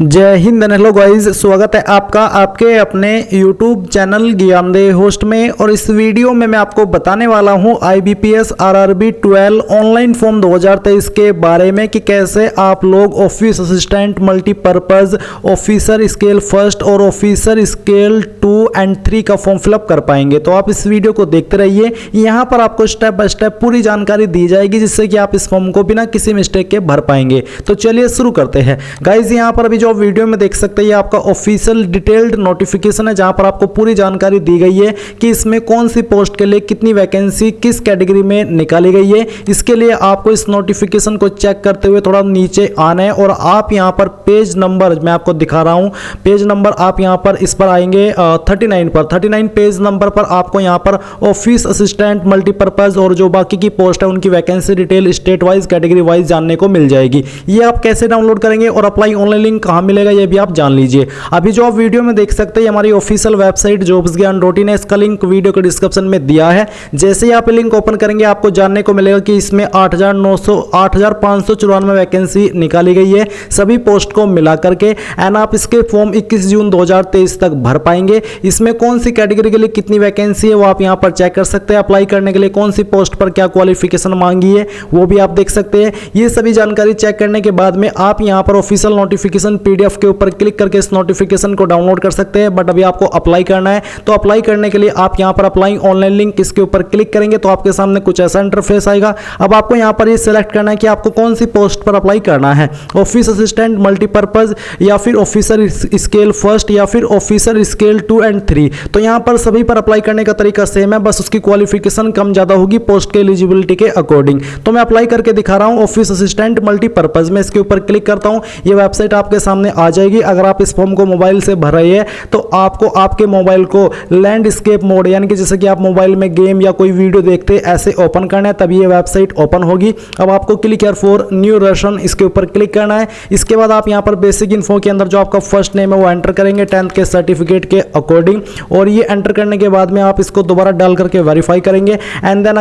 जय Hind and hello guys, स्वागत है आपका आपके अपने YouTube चैनल ज्ञानदेव होस्ट में। और इस वीडियो में मैं आपको बताने वाला हूं IBPS RRB 12 ऑनलाइन फॉर्म 2023 के बारे में कि कैसे आप लोग office assistant multipurpose officer scale first और ऑफिसर स्केल 2 एंड 3 का फॉर्म फिलअप कर पाएंगे। तो आप इस वीडियो को देखते रहिए, यहाँ पर आपको स्टेप बाय स्टेप पूरी जानकारी दी जाएगी जिससे कि आप इस फॉर्म को बिना किसी मिस्टेक के भर पाएंगे। तो चलिए शुरू करते हैं गाइज। यहाँ पर अभी जो वीडियो में देख सकते हैं ये आपका ऑफिशियल डिटेल्ड नोटिफिकेशन है, जहां पर आपको पूरी जानकारी दी गई है कि इसमें कौन सी पोस्ट के लिए कितनी वैकेंसी किस कैटेगरी में निकाली गई है। इसके लिए आपको इस नोटिफिकेशन को चेक करते हुए थोड़ा नीचे आना है और आप यहां पर पेज नंबर मैं आपको दिखा रहा हूं, पेज नंबर आप यहां पर इस पर आएंगे 39 पर 39 पेज नंबर पर आपको यहां पर ऑफिस असिस्टेंट मल्टीपर्पज और जो बाकी की पोस्ट है उनकी vacancy detail state wise category wise जानने को मिल जाएगी। ये आप कैसे डाउनलोड करेंगे और अप्लाई ऑनलाइन लिंक कहां मिलेगा ये भी आप जान लीजिए। अभी जो आप वीडियो में देख सकते हैं हमारी ऑफिशियल वेबसाइट jobsgyan.in है, इसका लिंक वीडियो के डिस्क्रिप्शन में दिया है। जैसे ही आप लिंक ओपन करेंगे आपको जानने को मिलेगा कि इसमें 8,594 वैकेंसी निकाली गई है सभी पोस्ट को मिला करके। एंड आप इसके फॉर्म 21 जून 2023 तक भर पाएंगे। इसमें कौन सी कैटेगरी के लिए कितनी वैकेंसी है वो आप यहां पर चेक कर सकते हैं। अप्लाई करने के लिए कौन सी पोस्ट पर क्या क्वालिफिकेशन मांगी है वो भी आप देख सकते हैं। ये सभी जानकारी चेक करने के बाद में आप यहां पर ऑफिशियल नोटिफिकेशन PDF के ऊपर क्लिक करके इस नोटिफिकेशन को डाउनलोड कर सकते हैं। बट अभी आपको अप्लाई करना है, तो अप्लाई करने के लिए आप यहां पर अप्लाई ऑनलाइन लिंक इसके ऊपर क्लिक करेंगे तो आपके सामने कुछ ऐसा इंटरफेस आएगा। अब आपको यहां पर ये सिलेक्ट करना है कि आपको कौन सी पोस्ट पर अप्लाई करना है, ऑफिस असिस्टेंट मल्टीपर्पज या फिर ऑफिसर स्केल फर्स्ट या फिर ऑफिसर स्केल 2 एंड 3। तो यहां पर सभी पर अप्लाई करने का तरीका सेम है, बस उसकी क्वालिफिकेशन कम ज्यादा होगी पोस्ट के एलिजिबिलिटी के अकॉर्डिंग। तो मैं अप्लाई करके दिखा रहा हूं ऑफिस असिस्टेंट मल्टीपर्पज में, इसके ऊपर क्लिक करता हूं, ये वेबसाइट आपके सामने आ जाएगी। अगर आप इस फॉर्म को मोबाइल से भर रहे हैं तो आपको आपके मोबाइल को लैंडस्केप मोड यानी कि जैसे कि आप मोबाइल में गेम या कोई वीडियो देखते ऐसे ओपन करना है, तभी ये वेबसाइट ओपन होगी। अब आपको click here for new Russian इसके ऊपर क्लिक करना है। इसके बाद आप यहां पर बेसिक इन्फो के अंदर जो आपका फर्स्ट नेम है वो एंटर करेंगे 10th के सर्टिफिकेट के अकॉर्डिंग। और ये एंटर करने के बाद में आप इसको दोबारा डाल करके वेरीफाई करेंगे। एंड देन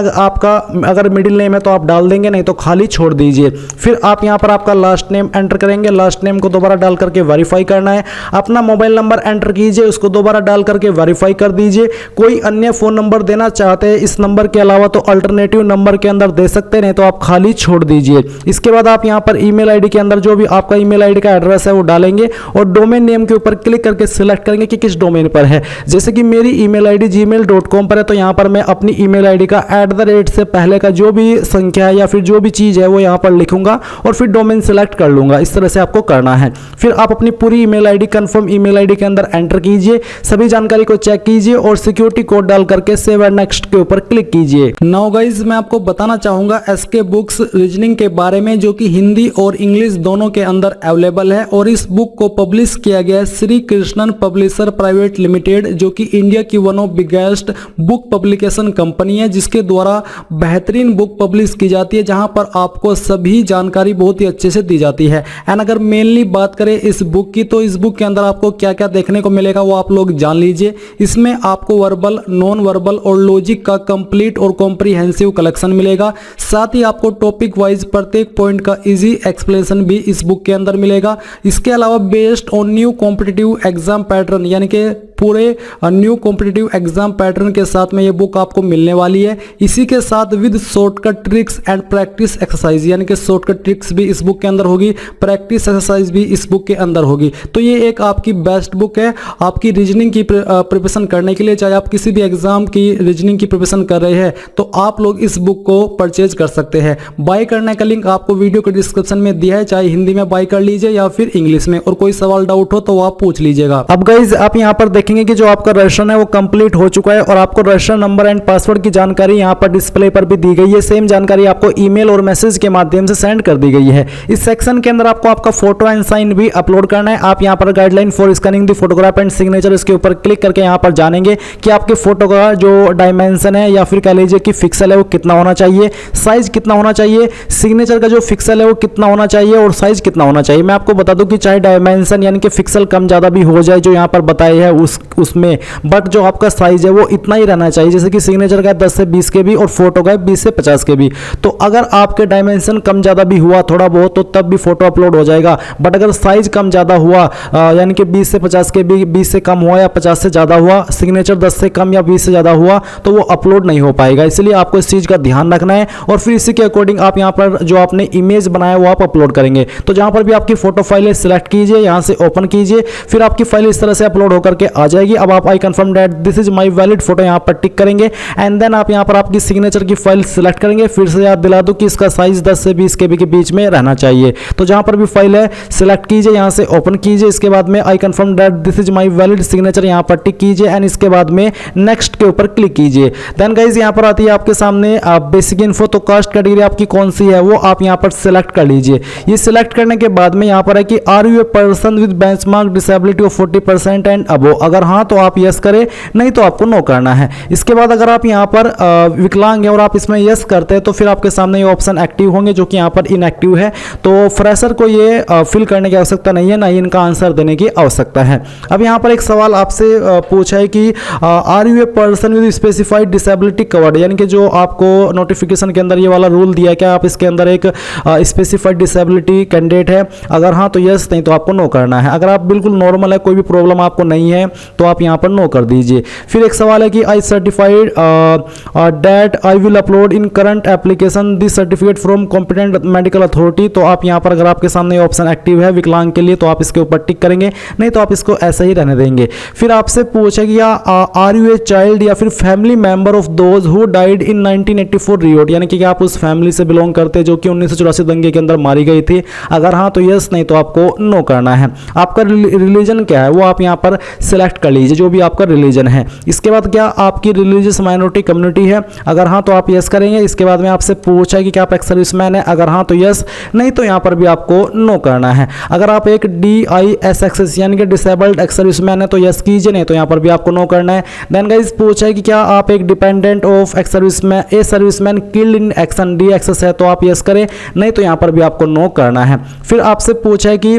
अगर मिडिल नेम है तो आप डाल देंगे, नहीं तो खाली छोड़ दीजिए। फिर आप यहां पर आपका लास्ट नेम एंटर करेंगे, लास्ट नेम को दोबारा डाल करके वेरीफाई करना है। अपना मोबाइल नंबर एंटर कीजिए, उसको दोबारा डाल करके वेरीफाई कर दीजिए। कोई अन्य फोन नंबर देना चाहते हैं इस नंबर के अलावा तो अल्टरनेटिव नंबर के अंदर दे सकते हैं, नहीं तो आप खाली छोड़ दीजिए। इसके बाद आप यहां पर ईमेल आईडी के अंदर जो भी आपका ईमेल आईडी का एड्रेस है वो डालेंगे और डोमेन नेम के ऊपर क्लिक करके सिलेक्ट करेंगे कि किस डोमेन पर है। जैसे कि मेरी ईमेल आईडी gmail.com पर है तो यहां पर मैं अपनी ईमेल आईडी का @ से पहले का जो भी संख्या है या फिर जो भी चीज है वो यहां पर लिखूंगा और फिर डोमेन सिलेक्ट कर लूंगा। इस तरह से आपको करना है। फिर आप अपनी पूरी email ID confirm email ID के अंदर एंटर कीजिए, सभी जानकारी को चेक कीजिए और सिक्योरिटी कोड डाल करके सेव एंड नेक्स्ट के ऊपर क्लिक कीजिए। नाउ गाइज मैं आपको बताना चाहूंगा SK बुक्स रीजनिंग के बारे में, जो कि हिंदी और इंग्लिश दोनों के अंदर अवेलेबल है। और इस बुक को पब्लिश किया गया Shri Krishnan publisher private limited, जो कि इंडिया की one of biggest book publication company है, जिसके द्वारा बेहतरीन बुक पब्लिश की जाती है, जहां पर आपको सभी जानकारी बहुत ही अच्छे से दी जाती है। एंड अगर मेनली बात करें इस बुक की, तो इस बुक के अंदर आपको क्या क्या देखने को मिलेगा वो आप लोग जान लीजिए। इसमें आपको वर्बल, नॉन वर्बल और लॉजिक का कंप्लीट और कॉम्प्रिहेंसिव कलेक्शन मिलेगा। साथ ही आपको टॉपिक वाइज प्रत्येक पॉइंट का इजी एक्सप्लेनेशन भी इस बुक के अंदर मिलेगा। इसके अलावा based on new competitive exam pattern यानी कि पूरे न्यू कॉम्पिटिटिव एग्जाम पैटर्न के साथ में ये बुक आपको मिलने वाली है। इसी के साथ with shortcut tricks and practice exercise यानी कि शॉर्टकट ट्रिक्स भी इस बुक के अंदर होगी, प्रैक्टिस एक्सरसाइज भी इस बुक के अंदर होगी। तो ये एक आपकी बेस्ट बुक है आपकी रीजनिंग की प्रिपरेशन करने के लिए। चाहे आप किसी भी एग्जाम की रीजनिंग की प्रिपरेशन कर रहे हैं तो आप लोग इस बुक को परचेज कर सकते हैं। बाय करने का लिंक आपको वीडियो के डिस्क्रिप्शन में दिया है, चाहे हिंदी में बाय कर लीजिए या फिर इंग्लिश में। और कोई सवाल डाउट हो तो आप पूछ लीजिएगा। अब गाइज आप यहाँ पर देखेंगे कि जो आपका रजिस्ट्रेशन है वो कंप्लीट हो चुका है और आपको रजिस्ट्रेशन नंबर एंड पासवर्ड की जानकारी यहाँ पर डिस्प्ले पर भी दी गई है। सेम जानकारी आपको ईमेल और मैसेज के माध्यम से सेंड कर दी गई है। इस सेक्शन के अंदर आपको आपका फोटो एंड साइन भी अपलोड करना है। आप यहाँ पर guideline for scanning the photograph and signature इसके ऊपर क्लिक करके यहाँ पर जानेंगे कि आपके फोटो का जो डायमेंशन है या फिर कह लीजिए कि पिक्सल है वो कितना होना चाहिए, साइज कितना होना चाहिए, सिग्नेचर का जो पिक्सल है वो कितना होना चाहिए और साइज कितना होना चाहिए। मैं आपको बता दूं कि चाहे डायमेंशन यानी कि पिक्सल कम ज्यादा भी हो जाए जो यहाँ पर बताए है उसमें, बट जो आपका साइज है वो इतना ही रहना चाहिए। जैसे कि सिग्नेचर का 10 से 20 के भी और फोटो का 20 से 50 के भी। तो अगर आपके डायमेंशन कम ज्यादा भी हुआ थोड़ा बहुत तो तब भी फोटो अपलोड हो जाएगा, बट अगर साइज कम ज़्यादा हुआ, यानी कि 20 से 50 के 20 से कम हुआ या 50 से ज़्यादा हुआ, सिग्नेचर 10 से कम या 20 से ज़्यादा हुआ, तो वो अपलोड नहीं हो पाएगा। इसलिए आपको इस चीज़ का ध्यान रखना है और फिर इसी के अकॉर्डिंग आप यहाँ पर जो आपने इमेज बनाया वो आप अपलोड करेंगे। तो जहाँ पर भी आपकी फोटो फाइल है सिलेक्ट कीजिए, यहाँ से ओपन कीजिए, फिर आपकी फाइल इस तरह से अपलोड होकर के आ जाएगी। अब आप आई confirm that this is my valid photo यहाँ पर टिक करेंगे एंड देन आप यहाँ पर आपकी सिग्नेचर की फाइल सिलेक्ट करेंगे। फिर से याद दिला दूं कि इसका साइज 10 से 20 KB के बीच में रहना चाहिए। तो जहाँ पर भी फाइल है सिलेक्ट कीजिए, यहाँ से ओपन कीजिए, इसके बाद में आई confirm that this is my valid signature यहाँ पर टिक कीजिए एंड इसके बाद में नेक्स्ट के ऊपर क्लिक कीजिए। देन गाइज यहाँ पर आती है आपके सामने बेसिक इन्फो। तो कास्ट कैटेगरी आपकी कौन सी है वो आप यहाँ पर सिलेक्ट कर लीजिए। ये सिलेक्ट करने के बाद में यहाँ पर है कि are you a person with benchmark disability of 40% and above, अगर हाँ तो आप यस करें, नहीं तो आपको नो करना है। इसके बाद अगर आप यहाँ पर विकलांग है और आप इसमें यस करते हैं तो फिर आपके सामने ये ऑप्शन एक्टिव होंगे, जो कि यहाँ पर इनएक्टिव है। तो फ्रेशर को ये फिल करने की आवश्यकता नहीं है, ना ही इनका आंसर देने की आवश्यकता है। अब यहाँ पर एक सवाल आपसे पूछा है कि are you a person with specified disability covered, यानी कि जो आपको नोटिफिकेशन के अंदर ये वाला रूल दिया है, क्या आप इसके अंदर एक स्पेसिफाइड डिसेबिलिटी कैंडिडेट है? अगर हाँ तो यस, नहीं तो आपको नो करना है। अगर आप बिल्कुल नॉर्मल है, कोई भी प्रॉब्लम आपको नहीं है, तो आप यहाँ पर नो कर दीजिए। फिर एक सवाल है कि आई certified that I will upload in current application this certificate from competent medical authority, तो आप यहाँ पर अगर आपके सामने ऑप्शन एक्टिव है विकलांग के लिए तो आप इसके ऊपर टिक करेंगे, नहीं तो आप इसको ऐसे ही रहने देंगे। फिर आपसे पूछा कि आर यू ए चाइल्ड या फिर family member of those who died in 1984 Riot, यानी कि आप उस फैमिली से बिलोंग करते हैं जो कि 1984 दंगे के अंदर मारी गई थी। अगर हाँ तो यस, नहीं तो आपको नो करना है। आपका रिलीजन क्या है वो आप यहाँ पर सिलेक्ट कर लीजिए, जो भी आपका रिलीजन है। इसके बाद क्या आपकी रिलीजियस माइनॉरिटी कम्युनिटी है? अगर हाँ तो आप यस करेंगे। इसके बाद में आपसे पूछा है कि क्या आप एक्स सर्विसमैन है? अगर हाँ तो यस, नहीं तो यहाँ पर भी आपको नो करना है। अगर आप एक DISXS यानी कि डिसेबल्ड एक्स सर्विसमैन है तो यस कीजिए, नहीं तो यहाँ पर भी आपको नो करना है। देन गाइस पूछा है कि क्या आप एक dependent of ex serviceman A serviceman killed in action DXS है, तो आप यस करें, नहीं तो यहाँ पर भी आपको नो करना है। फिर आपसे पूछा है कि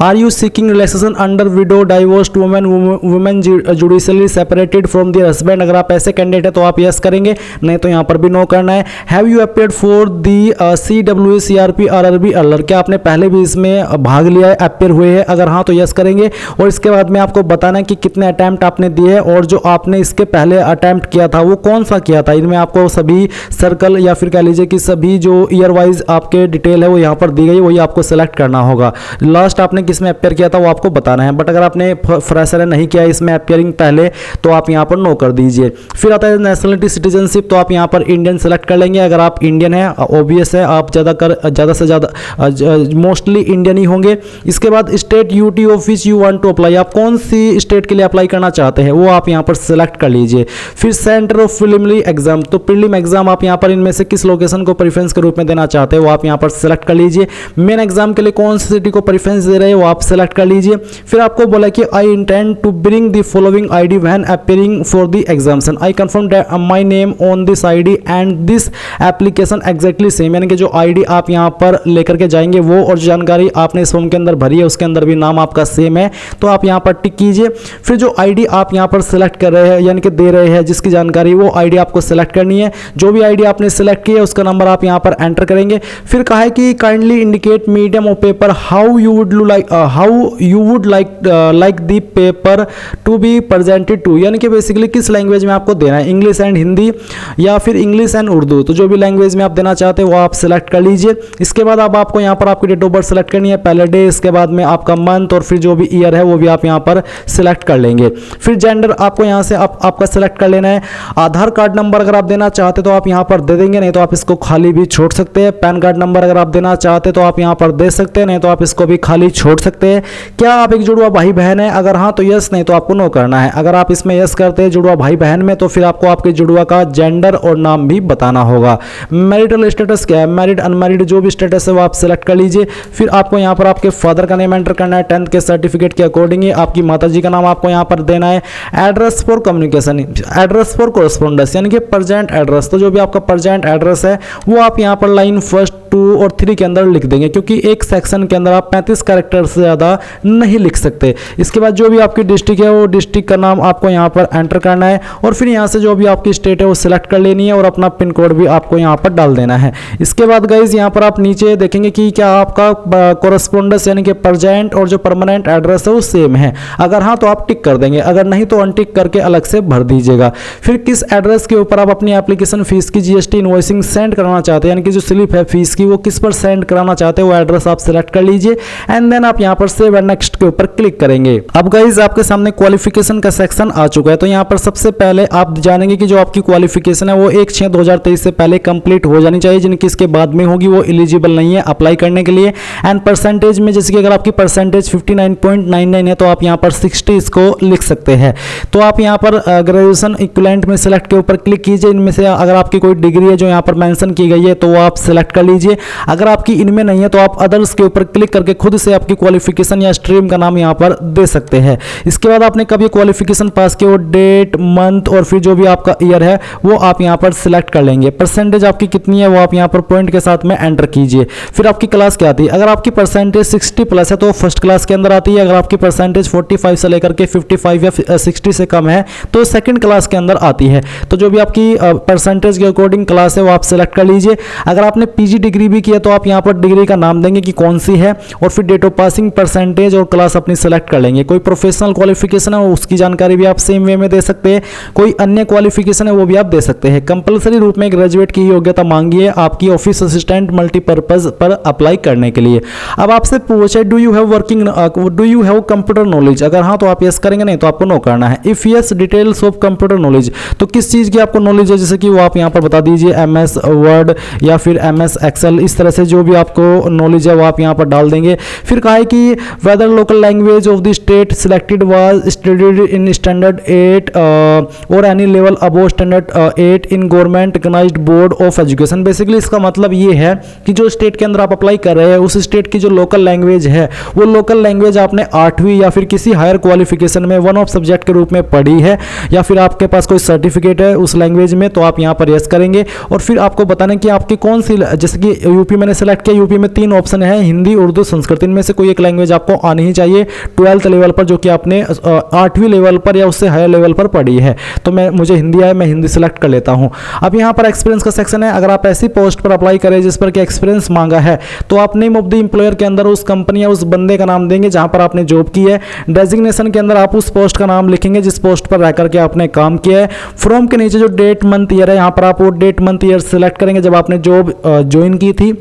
are you seeking relaxation under widow divorced women judicially separated from their husband, अगर आप ऐसे कैंडिडेट है तो आप यस करेंगे, नहीं तो यहाँ पर भी नो करना है। Have you appeared for the CWE CRP RRB अलर, क्या आपने पहले भी इसमें भाग लिया है, अपेयर हुए हैं? अगर हाँ तो यस करेंगे। और इसके बाद में आपको बताना है कि कितने अटैम्प्ट आपने दिए हैं और जो आपने इसके पहले अटैम्प्ट किया था वो कौन सा किया था। इनमें आपको सभी सर्कल या फिर कह लीजिए कि सभी जो ईयर वाइज आपके डिटेल है वो यहाँ पर दी गई, वही आपको सेलेक्ट करना होगा। लास्ट आपने किस में अपेयर किया था वो आपको बताना है। बट अगर आपने फ्रेशर नहीं किया इसमें अपेयरिंग पहले तो आप यहाँ पर नो कर दीजिए। फिर आता है नेशनलिटी सिटीजनशिप, तो आप यहाँ पर इंडियन सेलेक्ट कर लेंगे। अगर आप इंडियन है ओबीएस है, आप ज़्यादा से ज़्यादा मोस्टली इंडियन ही होंगे। इसके बाद state UT of which you want to apply, आप कौन सी स्टेट के लिए अप्लाई करना चाहते हैं वो आप यहाँ पर सेलेक्ट कर लीजिए। फिर सेंटर ऑफ प्रीलिमिनरी एग्जाम, तो प्रीलिम एग्जाम आप यहाँ पर इनमें से किस लोकेशन को प्रेफरेंस के रूप में देना चाहते हैं वो आप यहाँ पर सेलेक्ट कर लीजिए। मेन एग्जाम के लिए कौन सी सिटी को प्रेफरेंस दे रहे हैं वो आप सेलेक्ट कर लीजिए। फिर आपको बोला कि I intend to bring the following ID when appearing for the examination, I confirm that my name on this ID and this application exactly same, यानी कि जो आईडी आप यहाँ पर लेकर के जाएंगे वो और जानकारी आपने इस फॉर्म के अंदर भरी है उसके अंदर भी नाम आपका सेम है, तो आप यहाँ पर टिक कीजिए। फिर जो आईडी आप यहाँ पर सिलेक्ट कर रहे हैं यानी कि दे रहे हैं जिसकी जानकारी, वो आईडी आपको सिलेक्ट करनी है। जो भी आईडी आपने सिलेक्ट की है उसका नंबर आप यहाँ पर एंटर करेंगे। फिर कहा है कि kindly indicate medium of paper how you would like the paper to be presented to, यानी कि बेसिकली किस लैंग्वेज में आपको देना है, इंग्लिश एंड हिंदी या फिर इंग्लिश एंड उर्दू, तो जो भी लैंग्वेज में आप देना चाहते हैं वो आप सिलेक्ट कर लीजिए। इसके बाद अब आपको यहाँ पर आपकी डेट ऑफ बर्थ सेलेक्ट करनी है, पहले डे, इसके बाद में आपका मंथ और फिर जो भी ईयर है वो भी आप यहाँ पर सिलेक्ट कर लेंगे। फिर जेंडर आपको यहाँ से आपका सिलेक्ट कर लेना है। आधार कार्ड नंबर अगर आप देना चाहते तो आप यहाँ पर दे देंगे, नहीं तो आप इसको खाली भी छोड़ सकते हैं। पैन कार्ड नंबर अगर आप देना चाहते तो आप यहाँ पर दे सकते हैं, नहीं तो आप इसको भी खाली छोड़ सकते हैं। क्या आप एक जुड़वा भाई बहन है? अगर हाँ तो यस, नहीं तो आपको नो करना है। अगर आप इसमें यस करते हैं जुड़वा भाई बहन में तो फिर आपको आपके जुड़वा का जेंडर और नाम भी बताना होगा। मैरिटल स्टेटस क्या है, मैरिड अनमैरिड जो भी स्टेटस है वो आप सिलेक्ट कर लीजिए। फिर आपको यहाँ पर आपके फादर का नेम एंटर करना है 10th के सर्टिफिकेट के अकॉर्डिंग, आपकी माता जी का नाम आपको यहाँ पर देना है। Address for communication, address for correspondence यानी कि प्रेजेंट एड्रेस, तो जो भी आपका प्रेजेंट एड्रेस है वो आप यहाँ पर लाइन 1, 2 और 3 के अंदर लिख देंगे, क्योंकि एक सेक्शन के अंदर आप 35 कैरेक्टर से ज़्यादा नहीं लिख सकते। इसके बाद जो भी आपकी डिस्ट्रिक्ट है वो डिस्ट्रिक्ट का नाम आपको यहाँ पर एंटर करना है और फिर यहाँ से जो भी आपकी स्टेट है वो सिलेक्ट कर लेनी है और अपना पिन कोड भी आपको यहाँ पर डाल देना है। इसके बाद गाइज यहाँ पर आप नीचे देखेंगे कि क्या आपका कोरेस्पोंडेंस यानी कि प्रेजेंट और जो परमानेंट एड्रेस है वो सेम है। अगर हाँ तो आप टिक कर देंगे, अगर नहीं तो अनटिक करके अलग से भर दीजिएगा। फिर किस एड्रेस के ऊपर आप अपनी एप्लीकेशन फीस की जीएसटी इनवॉइसिंग सेंड कराना चाहते हैं, यानी कि जो स्लिप है फीस की वो किस पर सेंड कराना चाहते हैं वो एड्रेस आप सिलेक्ट कर लीजिए एंड देन आप यहाँ पर सेव एंड नेक्स्ट के ऊपर क्लिक करेंगे। अब गाइज आपके सामने क्वालिफिकेशन का सेक्शन आ चुका है। तो यहाँ पर सबसे पहले आप जानेंगे कि जो आपकी क्वालिफिकेशन है वो 1/6/2023 से पहले कंप्लीट हो जानी चाहिए, जिनकी इसके बाद में होगी वो एलिजिबल नहीं है अप्लाई करने के लिए। एंड परसेंटेज में जैसे कि अगर आपकी परसेंटेज 59.99 है तो आप यहाँ पर 60 इसको लिख सकते हैं। तो आप यहाँ पर ग्रेजुएशन इक्विवेलेंट में सिलेक्ट के ऊपर क्लिक कीजिए। इनमें से अगर आपकी कोई डिग्री है जो यहाँ पर मेंशन की गई है तो वो आप सिलेक्ट कर लीजिए। अगर आपकी इनमें नहीं है तो आप अदर्स के ऊपर क्लिक करके खुद से आपकी क्वालिफिकेशन या स्ट्रीम का नाम यहाँ पर दे सकते हैं। इसके बाद आपने कब ये क्वालिफिकेशन पास किया वो डेट, मंथ और फिर जो भी आपका ईयर है वो आप यहाँ पर सिलेक्ट कर लेंगे। परसेंटेज आपकी कितनी है वो आप यहाँ पर पॉइंट के साथ में एंटर कीजिए। फिर आपकी क्लास क्या आती है, अगर आपकी परसेंटेज 60 प्लस है तो फर्स्ट क्लास के अंदर आती है। अगर आपकी परसेंटेज 45 से लेकर के 55 या 60 से कम है तो सेकंड क्लास के अंदर आती है। तो जो भी आपकी परसेंटेज के अकॉर्डिंग क्लास है वो आप सिलेक्ट कर लीजिए। अगर आपने पीजी डिग्री भी किया तो आप यहाँ पर डिग्री का नाम देंगे कि कौन सी है और फिर डेट ऑफ पासिंग, परसेंटेज और क्लास अपनी सेलेक्ट कर लेंगे। कोई प्रोफेशनल क्वालिफिकेशन है उसकी जानकारी भी आप सेम वे में दे सकते हैं, कोई अन्य क्वालिफिकेशन है वो भी आप दे सकते हैं। कंपलसरी रूप में ग्रेजुएट की योग्यता मांगी है आपकी ऑफिस असिस्टेंट मल्टीपर्पज पर अप्लाई करने के लिए। अब आपसे पूछे do you have computer knowledge, अगर हाँ तो आप यस करेंगे, नहीं तो आपको नो करना है। If yes details of computer knowledge, तो किस चीज़ की आपको नॉलेज है जैसे कि वो आप यहाँ पर बता दीजिए, एमएस वर्ड या फिर एमएस एक्सेल, इस तरह से जो भी आपको नॉलेज है वो आप यहाँ पर डाल देंगे। फिर कहा है कि whether local language of the state selected was studied in standard 8 और any level above standard 8 in government recognised board of education. Basically इसका मतलब ये है कि जो स्टेट के अंदर आप अप्लाई कर रहे हैं उस स्टेट की जो लोकल लैंग्वेज है वो लोकल लैंग्वेज आपने 8वीं या फिर किसी हायर क्वालिफिकेशन में वन ऑफ सब्जेक्ट के रूप में पढ़ी है या फिर आपके पास कोई सर्टिफिकेट है उस लैंग्वेज में, तो आप यहाँ पर यस करेंगे। और फिर आपको बताना कि आपकी कौन सी, जैसे कि यूपी मैंने सेलेक्ट किया, यूपी में 3 ऑप्शन है, हिंदी, उर्दू, संस्कृत। इनमें से कोई एक लैंग्वेज आपको आनी ही चाहिए 12th लेवल पर, जो कि आपने 8वीं लेवल पर या उससे हायर लेवल पर पढ़ी है। तो मुझे हिंदी आए, मैं हिंदी सेलेक्ट कर लेता हूँ। अब यहाँ पर एक्सपीरियंस का सेक्शन है। अगर आप ऐसी पोस्ट पर अप्लाई करें जिस पर कि एक्सपीरियंस मांगा है तो आप नेम ऑफ द एम्प्लॉयर के अंदर उस कंपनी या उस बंदे का नाम देंगे जहां पर आपने जॉब की है। डेजिग्नेशन के अंदर आप उस पोस्ट का नाम लिखेंगे जिस पोस्ट पर रह करके आपने काम किया है। फ्रॉम के नीचे जो डेट, मंथ, ईयर है यहाँ पर आप वो डेट, मंथ, ईयर सेलेक्ट करेंगे जब आपने जॉब ज्वाइन की थी।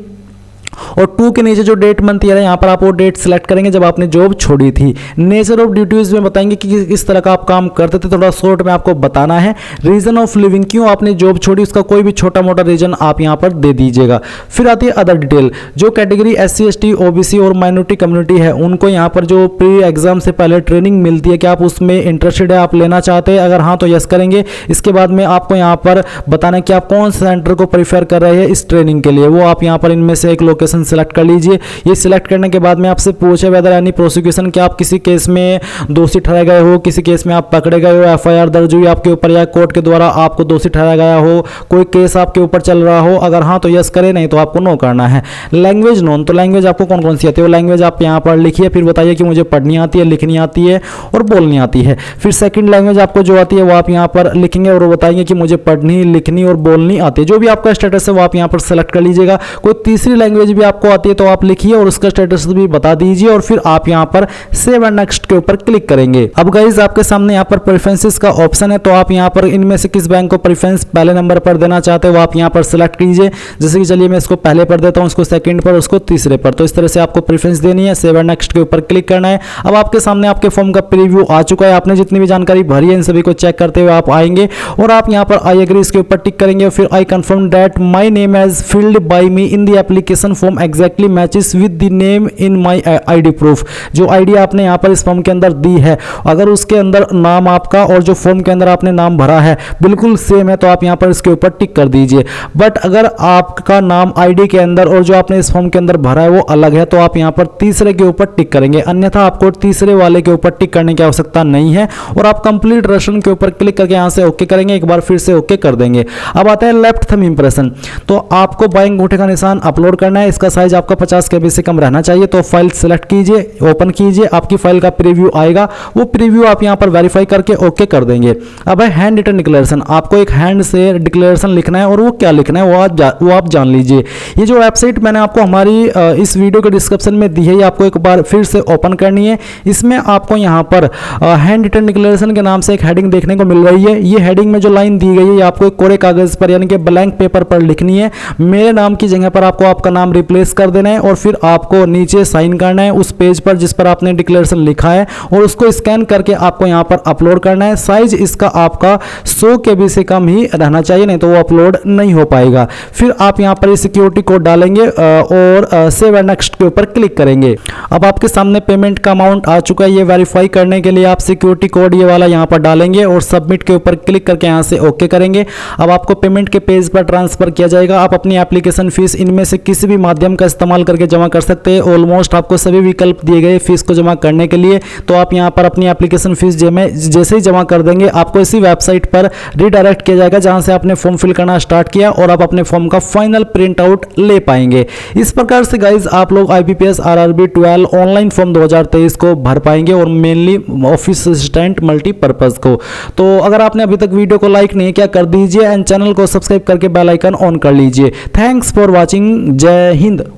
और 2 के नीचे जो डेट, मंथ, ईयर है यहाँ पर आप वो डेट सेलेक्ट करेंगे जब आपने जॉब छोड़ी थी। नेचर ऑफ ड्यूटीज में बताएंगे कि किस तरह का आप काम करते थे, थोड़ा शॉर्ट में आपको बताना है। रीजन ऑफ लिविंग, क्यों आपने जॉब छोड़ी, उसका कोई भी छोटा मोटा रीजन आप यहाँ पर दे दीजिएगा। फिर आती है अदर डिटेल, जो कैटेगरी SC ST OBC और माइनॉरिटी कम्युनिटी है उनको यहाँ पर जो प्री एग्जाम से पहले ट्रेनिंग मिलती है, क्या आप उसमें इंटरेस्टेड है, आप लेना चाहते हैं, अगर हाँ तो यस करेंगे। इसके बाद में आपको यहाँ पर बताना है कि आप कौन सेंटर को प्रीफर कर रहे हैं इस ट्रेनिंग के लिए, वो आप यहाँ पर इनमें से एक लोकेशन सेलेक्ट कर लीजिए। ये सिलेक्ट करने के बाद में आपसे पूछे वेदर एनी प्रोसिक्यूशन, क्या आप किसी केस में दोषी ठहराए गए हो, किसी केस में आप पकड़े गए हो, FIR दर्ज हुई आपके ऊपर या कोर्ट के द्वारा आपको दोषी ठहराया गया हो, कोई केस आपके ऊपर चल रहा हो, अगर हाँ तो यस करें, नहीं तो आपको नो करना है। लैंग्वेज नोन, तो लैंग्वेज आपको कौन कौन सी आती है वो लैंग्वेज आप यहाँ पर लिखिए, फिर बताइए कि मुझे पढ़नी आती है, लिखनी आती है और बोलनी आती है। फिर सेकंड लैंग्वेज आपको जो आती है वो आप यहाँ पर लिखेंगे और वो बताएंगे कि मुझे पढ़नी, लिखनी और बोलनी आती है। जो भी आपका स्टेटस है वो आप यहाँ पर सेलेक्ट कर लीजिएगा। कोई तीसरी लैंग्वेज भी आपको आती है तो आप लिखिए और उसका स्टेटस भी बता दीजिए और फिर आप यहाँ पर सेव एंड नेक्स्ट के ऊपर क्लिक करेंगे। अब गाइज आपके सामने यहाँ पर प्रेफरेंसेस का ऑप्शन है, तो आप यहाँ पर इनमें से किस बैंक को प्रेफरेंस पहले नंबर पर देना चाहते हो वो आप यहाँ पर सिलेक्ट कीजिए। जैसे कि चलिए मैं इसको पहले पर देता हूँ, उसको सेकंड पर, उसको तीसरे पर, तो इस तरह से आपको प्रेफरेंस देनी है। सेव एंड नेक्स्ट के ऊपर क्लिक करना है। अब आपके सामने आपके फॉर्म का प्रीव्यू आ चुका है। आपने जितनी भी जानकारी भरी है इन सभी को चेक करते हुए आप आएंगे और आप यहाँ पर आई एग्री इसके ऊपर टिक करेंगे। फिर I confirm that my name as filled by me in the application form exactly matches with the name in my ID proof. जो ID आपने यहाँ पर इस फॉर्म के अंदर दी है, अगर उसके अंदर नाम आपका और जो फॉर्म के अंदर आपने नाम भरा है बिल्कुल सेम है तो आप यहाँ पर इसके ऊपर टिक कर दीजिए। बट अगर आपका नाम ID के अंदर और जो आपने इस फॉर्म के अंदर भरा है वो अलग है तो आप यहाँ पर तीसरे के ऊपर टिक करेंगे, अन्यथा आपको तीसरे वाले के ऊपर टिक करने की आवश्यकता नहीं है। और आप कंप्लीट रशन के ऊपर क्लिक करके यहाँ से ओके करेंगे, एक बार फिर से ओके कर देंगे। अब आता है लेफ्ट थंब इंप्रेशन, तो आपको बाएं अंगूठे का निशान अपलोड करना है। इसका साइज आपका 50 KB से कम रहना चाहिए। तो फाइल सेलेक्ट कीजिए, ओपन कीजिए, आपकी फाइल का प्रीव्यू आएगा, वो प्रीव्यू आप यहाँ पर वेरीफाई करके ओके कर देंगे। अब है हैंड रिटन डिक्लेरेशन, आपको एक हैंड से डिक्लेरेशन लिखना है और वो क्या लिखना है वो आप जान लीजिए। ये जो वेबसाइट मैंने आपको हमारी इस वीडियो के डिस्क्रिप्शन में दी है, ये आपको एक बार फिर से ओपन करनी है। इसमें आपको यहाँ पर हैंड रिटन डिक्लेरेशन के नाम से एक हेडिंग देखने को मिल रही है। ये हेडिंग में जो लाइन दी गई है ये आपको एक कोरे कागज पर यानी कि ब्लैंक पेपर पर लिखनी है। मेरे नाम की जगह पर आपको आपका नाम रिप्लेस कर देना है और फिर आपको नीचे साइन करना है उस पेज पर जिस पर आपने डिक्लेरेशन लिखा है और उसको स्कैन करके आपको यहाँ पर अपलोड करना है। साइज इसका आपका 100 KB से कम ही रहना चाहिए, नहीं तो वो अपलोड नहीं हो पाएगा। फिर आप यहाँ पर सिक्योरिटी कोड डालेंगे और सेव एंड नेक्स्ट के ऊपर क्लिक करेंगे। अब आपके सामने पेमेंट का अमाउंट आ चुका है। ये वेरीफाई करने के लिए आप सिक्योरिटी कोड ये वाला यहाँ पर डालेंगे और सबमिट के ऊपर क्लिक करके यहाँ से ओके करेंगे। अब आपको पेमेंट के पेज पर ट्रांसफर किया जाएगा। आप अपनी एप्लीकेशन फीस इनमें से किसी भी माध्यम का इस्तेमाल करके जमा कर सकते हैं। ऑलमोस्ट आपको सभी विकल्प दिए गए फीस को जमा करने के लिए। तो आप यहाँ पर अपनी एप्लीकेशन फीस जैसे ही जमा कर देंगे आपको इसी वेबसाइट पर रिडायरेक्ट किया जाएगा जहां से आपने फॉर्म फिल करना स्टार्ट किया और आप अपने फॉर्म का फाइनल प्रिंट आउट ले पाएंगे। इस प्रकार से गाइज आप लोग IBPS RRB 12 ऑनलाइन फॉर्म 2023 को भर पाएंगे और मेनली ऑफिस असिस्टेंट मल्टीपर्पज को। तो अगर आपने अभी तक वीडियो को लाइक नहीं किया कर दीजिए एंड चैनल को सब्सक्राइब करके बेल आइकन ऑन कर लीजिए। Thanks for watching. जय हिंद।